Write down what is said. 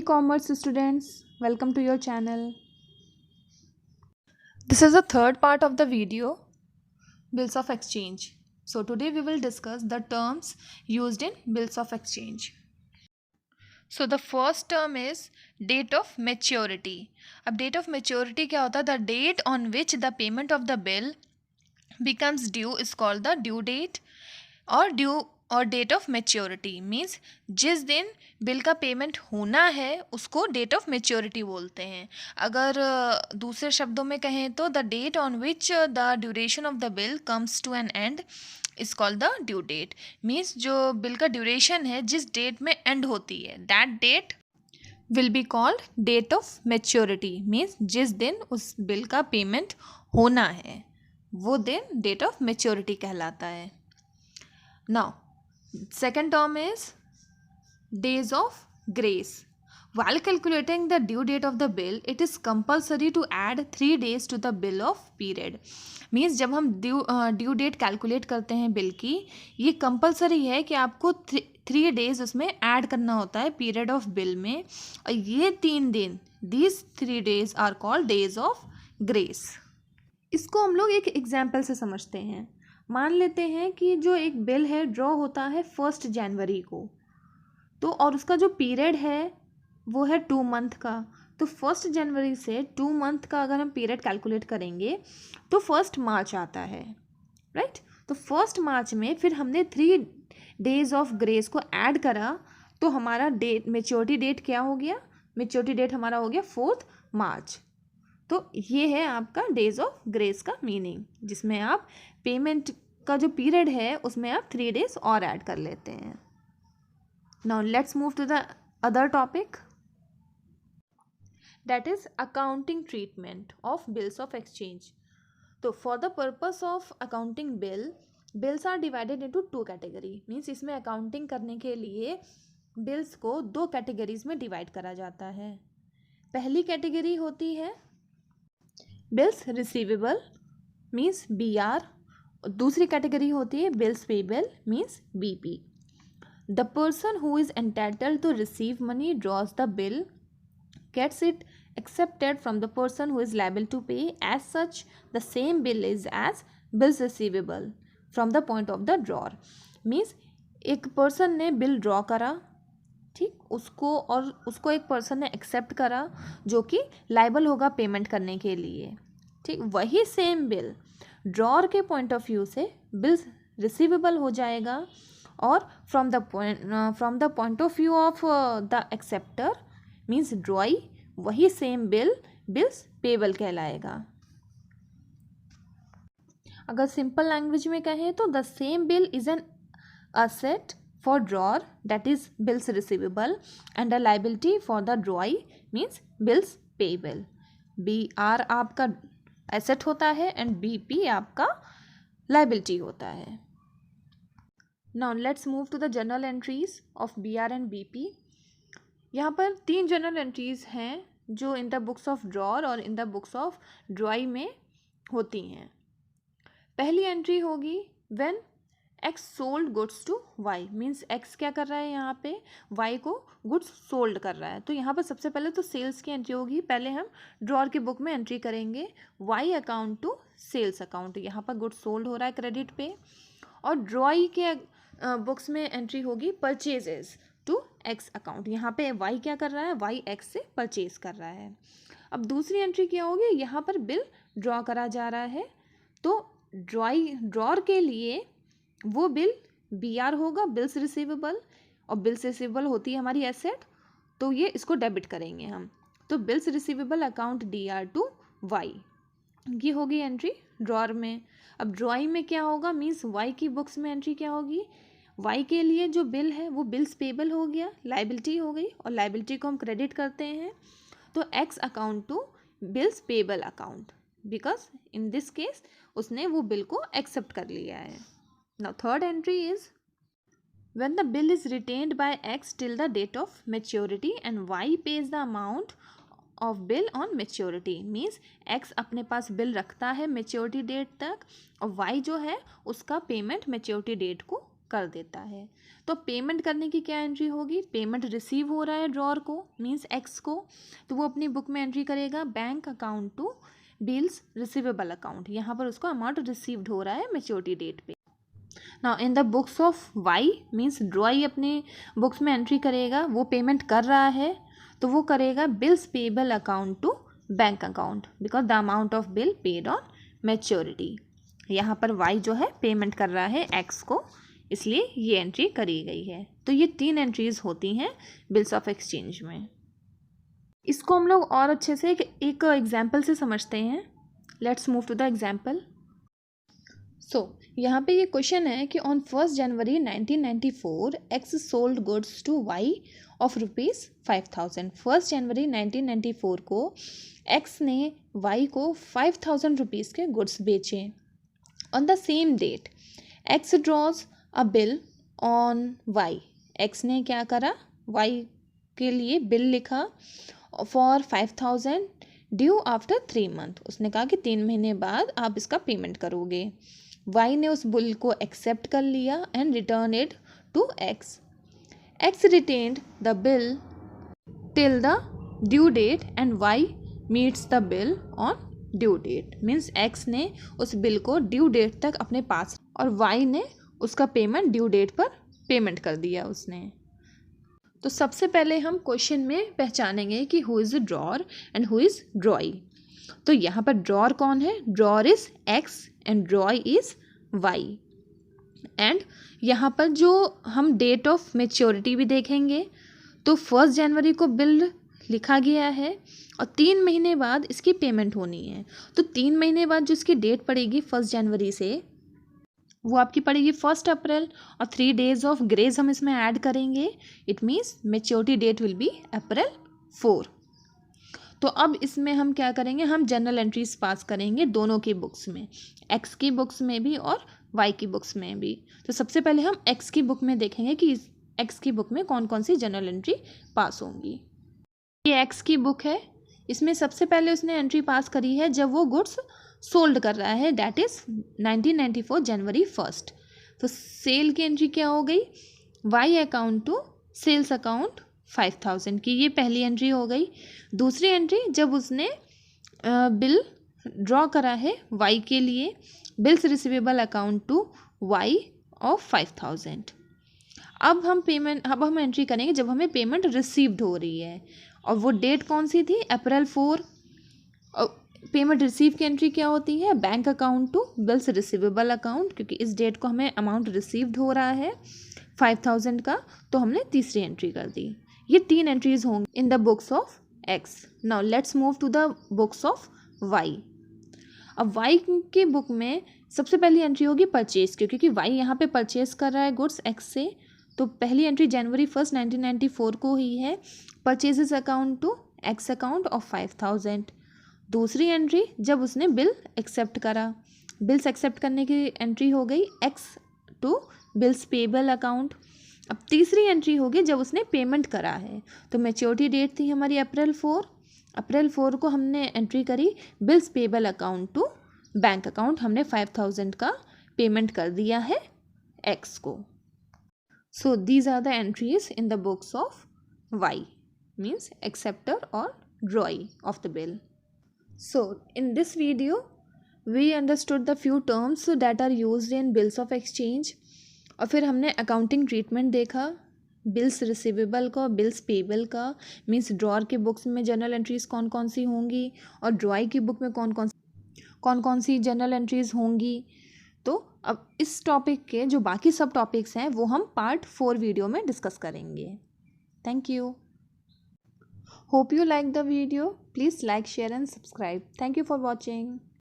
commerce students, welcome to your channel. This is the third part of the video, bills of exchange. So today we will discuss the terms used in bills of exchange. So the first term is date of maturity. अब date of maturity क्या होता है? The date on which the payment of the bill becomes due is called the due date और date of maturity means जिस दिन bill का payment होना है उसको डेट ऑफ मेच्योरिटी बोलते हैं. अगर दूसरे शब्दों में कहें तो the date on which the duration of the bill comes to an end is called the due date. Means जो बिल का ड्यूरेशन है जिस डेट में एंड होती है that date will be called date of maturity. Means जिस दिन उस बिल का पेमेंट होना है वो दिन डेट ऑफ मेच्योरिटी कहलाता है. Now second term is days of grace. While calculating the due date of the bill, it is compulsory to add 3 days to the bill of period. Means जब हम due date calculate करते हैं bill की, ये compulsory है कि आपको 3 days उसमें ऐड करना होता है पीरियड ऑफ बिल में. और ये 3 दिन, these 3 days are called days of grace. इसको हम लोग एक एग्जाम्पल से समझते हैं. मान लेते हैं कि जो एक बिल है ड्रॉ होता है 1 जनवरी को, तो और उसका जो पीरियड है वो है 2 मंथ का. तो 1 जनवरी से 2 मंथ का अगर हम पीरियड कैलकुलेट करेंगे तो 1 मार्च आता है, राइट. तो 1 मार्च में फिर हमने 3 डेज ऑफ ग्रेस को ऐड करा तो हमारा डेट मेच्योरिटी डेट क्या हो गया? मेच्योरिटी डेट हमारा हो गया 4 मार्च. तो ये है आपका डेज ऑफ ग्रेस का मीनिंग, जिसमें आप पेमेंट का जो पीरियड है उसमें आप 3 डेज और ऐड कर लेते हैं. Now let's move to the other topic, that is accounting treatment of bills of exchange. तो for the purpose of accounting bills are divided into 2 category. Means इसमें अकाउंटिंग करने के लिए बिल्स को 2 कैटेगरीज में डिवाइड करा जाता है. पहली कैटेगरी होती है बिल्स रिसीवेबल मीन्स BR. दूसरी कैटेगरी होती है bills payable means BP. The person who is entitled to receive money draws the bill, gets it accepted from the person who is liable to pay. As such, the same bill is as bills receivable from the point of the drawer. Means एक person ने bill draw करा, ठीक, उसको एक person ने accept करा जो कि लाइबल होगा पेमेंट करने के लिए, ठीक. वही सेम बिल ड्रॉर के पॉइंट ऑफ व्यू से बिल्स रिसीवेबल हो जाएगा और from the point of view of the acceptor means ड्रॉई वही सेम बिल्स पेबल कहलाएगा. अगर सिंपल लैंग्वेज में कहें तो the same bill is an asset for drawer, that is bills receivable, and a liability for the drawee means bills payable. BR आपका asset होता है and BP आपका liability होता है. Now let's move to the journal entries of BR and BP. यहाँ पर 3 journal entries हैं जो in the books of drawer और in the books of drawee में होती हैं. पहली एंट्री होगी when X sold goods to Y. Means X क्या कर रहा है यहाँ पे? Y को गुड्स सोल्ड कर रहा है. तो यहाँ पर सबसे पहले तो सेल्स की एंट्री होगी. पहले हम ड्रॉर के बुक में एंट्री करेंगे Y account to sales account. यहाँ पर गुड्स सोल्ड हो रहा है क्रेडिट पे. और ड्रॉई के बुक्स में एंट्री होगी परचेजेस टू X अकाउंट. यहाँ पे Y क्या कर रहा है? Y X से परचेज कर रहा है. अब दूसरी एंट्री क्या होगी? यहाँ पर बिल ड्रॉ करा जा रहा है तो ड्रॉर के लिए वो बिल BR होगा, बिल्स रिसीवेबल, और बिल्स रिसीवेबल होती है हमारी एसेट, तो ये इसको डेबिट करेंगे हम. तो bills receivable account DR to Y, ये होगी एंट्री ड्रॉर में. अब ड्रॉई में क्या होगा? मीन्स Y की बुक्स में एंट्री क्या होगी? Y के लिए जो बिल है वो बिल्स पेबल हो गया, लाइबिलिटी हो गई, और लाइबिलिटी को हम क्रेडिट करते हैं तो X account to bills payable account, because in this case उसने वो बिल को एक्सेप्ट कर लिया है. Now third entry is when the bill is retained by X till the date of maturity and Y pays the amount of bill on maturity. Means X अपने पास bill रखता है maturity date तक और Y जो है उसका payment maturity date को कर देता है। तो पेमेंट करने की क्या एंट्री होगी, पेमेंट रिसीव हो रहा है ड्रॉर को मीन्स एक्स को, तो वो अपनी बुक में एंट्री करेगा bank account to bills receivable account, यहाँ पर उसको अमाउंट रिसीव्ड हो रहा है मैच्योरिटी डेट पे। Now in the books of Y means drawee अपने बुक्स में एंट्री करेगा, वो पेमेंट कर रहा है तो वो करेगा bills payable account to bank account because the amount of bill paid on maturity. यहाँ पर वाई जो है पेमेंट कर रहा है एक्स को, इसलिए ये एंट्री करी गई है। तो ये 3 एंट्रीज होती हैं बिल्स ऑफ एक्सचेंज में। इसको हम लोग और अच्छे से एक एग्जाम्पल से समझते हैं। Let's move to the example. So यहाँ पे ये क्वेश्चन है कि on 1 January 1994 X sold goods to Y of rupees 5000। 1 January 1994 को एक्स ने वाई को 5000 रुपीज़ के गुड्स बेचे। On the same date X draws a bill on Y. X ने क्या करा, वाई के लिए बिल लिखा फॉर 5000 ड्यू आफ्टर 3 मंथ। उसने कहा कि 3 महीने बाद आप इसका पेमेंट करोगे। वाई ने उस बिल को एक्सेप्ट कर लिया and return it to X. X retained the bill till the due date and Y meets the bill on due date. Means X ने उस बिल को ड्यू डेट तक अपने पास और वाई ने उसका पेमेंट ड्यू डेट पर पेमेंट कर दिया उसने। तो सबसे पहले हम क्वेश्चन में पहचानेंगे कि who is drawer and who is drawee. तो यहाँ पर ड्रॉर कौन है, drawer is X and drawee is Y. And यहाँ पर जो हम डेट ऑफ मैच्योरिटी भी देखेंगे तो 1 जनवरी को बिल लिखा गया है और 3 महीने बाद इसकी पेमेंट होनी है। तो 3 महीने बाद जो इसकी डेट पड़ेगी 1 जनवरी से, वो आपकी पड़ेगी 1 अप्रैल और 3 डेज ऑफ ग्रेस हम इसमें ऐड करेंगे। It means maturity date will be April 4। तो अब इसमें हम क्या करेंगे, हम जनरल एंट्रीज पास करेंगे दोनों की बुक्स में, एक्स की बुक्स में भी और वाई की बुक्स में भी। तो सबसे पहले हम एक्स की बुक में देखेंगे कि एक्स की बुक में कौन कौन सी जनरल एंट्री पास होंगी। ये एक्स की बुक है, इसमें सबसे पहले उसने एंट्री पास करी है जब वो गुड्स सोल्ड कर रहा है, दैट इज़ 1994 जनवरी 1। तो सेल की एंट्री क्या हो गई, Y account to sales account 5000 की, ये पहली एंट्री हो गई। दूसरी एंट्री जब उसने बिल ड्रॉ करा है वाई के लिए, bills receivable account to Y of 5000। अब हम एंट्री करेंगे जब हमें पेमेंट रिसीव्ड हो रही है और वो डेट कौन सी थी, अप्रैल 4। और पेमेंट रिसीव की एंट्री क्या होती है, bank account to bills receivable account, क्योंकि इस डेट को हमें अमाउंट रिसीव्ड हो रहा है 5000 का, तो हमने तीसरी एंट्री कर दी। ये 3 एंट्रीज होंगी in the books of X. Now let's move to the books of Y. अब वाई की बुक में सबसे पहली एंट्री होगी परचेज की, क्योंकि वाई यहाँ पे परचेज कर रहा है गुड्स एक्स से। तो पहली एंट्री जनवरी 1 1994 को ही है, purchases account to X account of 5000। दूसरी एंट्री जब उसने बिल एक्सेप्ट करा, बिल्स एक्सेप्ट करने की एंट्री हो गई X to bills payable account. अब तीसरी एंट्री होगी जब उसने पेमेंट करा है, तो मैच्योरिटी डेट थी हमारी अप्रैल 4। अप्रैल 4 को हमने एंट्री करी bills payable account to bank account, हमने 5000 का पेमेंट कर दिया है एक्स को। So these are the entries in the books of Y, means acceptor और drawee of the bill. So in this video we understood the few terms that are used in bills of exchange और फिर हमने accounting treatment देखा bills receivable का, bills payable का, means drawer के books में general entries कौन कौन सी होंगी और ड्रॉई की बुक में कौन कौन सी जनरल एंट्रीज होंगी. तो अब इस टॉपिक के जो बाकी सब टॉपिक्स हैं वो हम पार्ट 4 वीडियो में डिस्कस करेंगे. Thank you. Hope you like the video. Please like, share and subscribe. Thank you for watching.